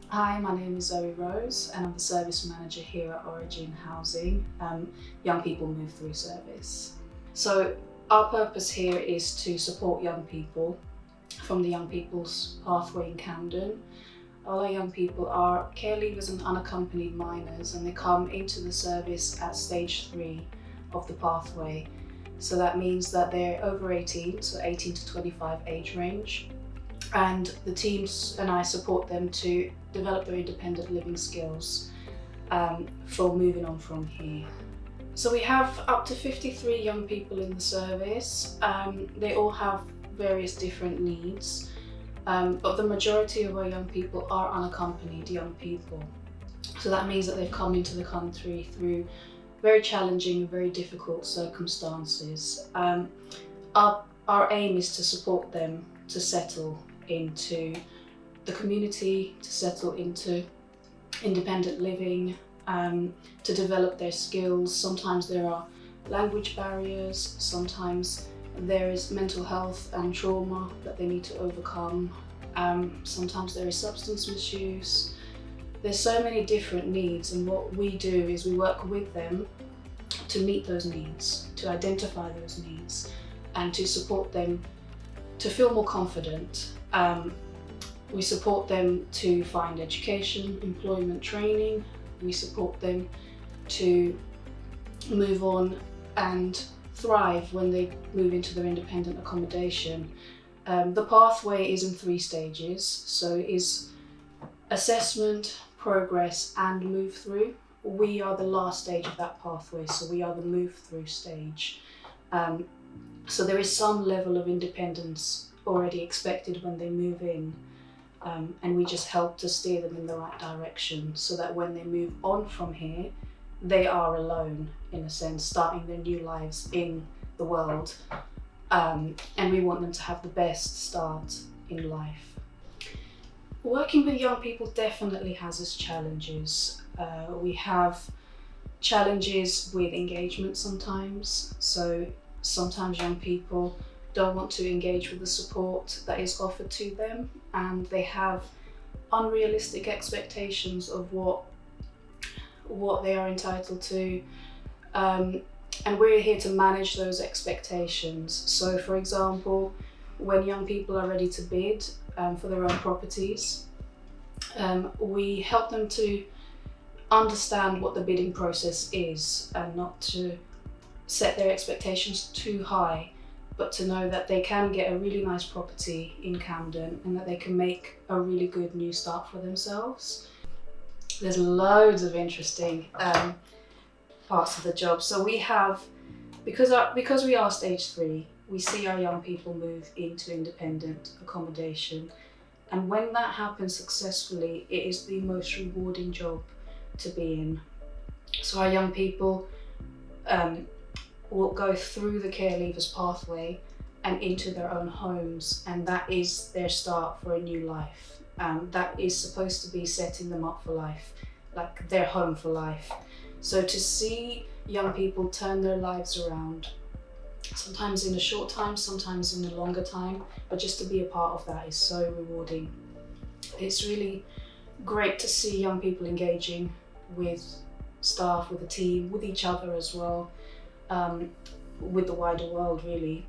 Hi, my name is Zoe Rose and I'm the service manager here at Origin Housing, Young People Move Through service. So our purpose here is to support young people from the Young People's Pathway in Camden. All our young people are care leavers and unaccompanied minors, and they come into the service at stage 3 of the pathway. So that means that they're over 18, so 18 to 25 age range. And the teams and I support them to develop their independent living skills for moving on from here. So we have up to 53 young people in the service. They all have various different needs, but the majority of our young people are unaccompanied young people. So that means that they've come into the country through very challenging and very difficult circumstances. Our aim is to support them to settle into the community, to settle into independent living, to develop their skills. Sometimes there are language barriers, sometimes there is mental health and trauma that they need to overcome. Sometimes there is substance misuse. There's so many different needs, and what we do is we work with them to meet those needs, to identify those needs, and to support them to feel more confident. We support them to find education, employment, training. We support them to move on and thrive when they move into their independent accommodation. The pathway is in 3 stages, so it is assessment, progress, and move through. We are the last stage of that pathway, so we are the move through stage. So there is some level of independence already expected when they move in, and we just help to steer them in the right direction so that when they move on from here, they are alone, in a sense, starting their new lives in the world. And we want them to have the best start in life. Working with young people definitely has its challenges. We have challenges with engagement sometimes. So sometimes young people don't want to engage with the support that is offered to them, and they have unrealistic expectations of what they are entitled to. And we're here to manage those expectations. So for example, when young people are ready to bid for their own properties, we help them to understand what the bidding process is and not to set their expectations too high, but to know that they can get a really nice property in Camden and that they can make a really good new start for themselves. There's loads of interesting parts of the job. So we have, because we are stage 3, we see our young people move into independent accommodation. And when that happens successfully, it is the most rewarding job to be in. So our young people will go through the care leavers pathway and into their own homes, and that is their start for a new life. That is supposed to be setting them up for life, like their home for life. So to see young people turn their lives around, sometimes in a short time, sometimes in a longer time, but just to be a part of that is so rewarding. It's really great to see young people engaging with staff, with the team, with each other as well, with the wider world really.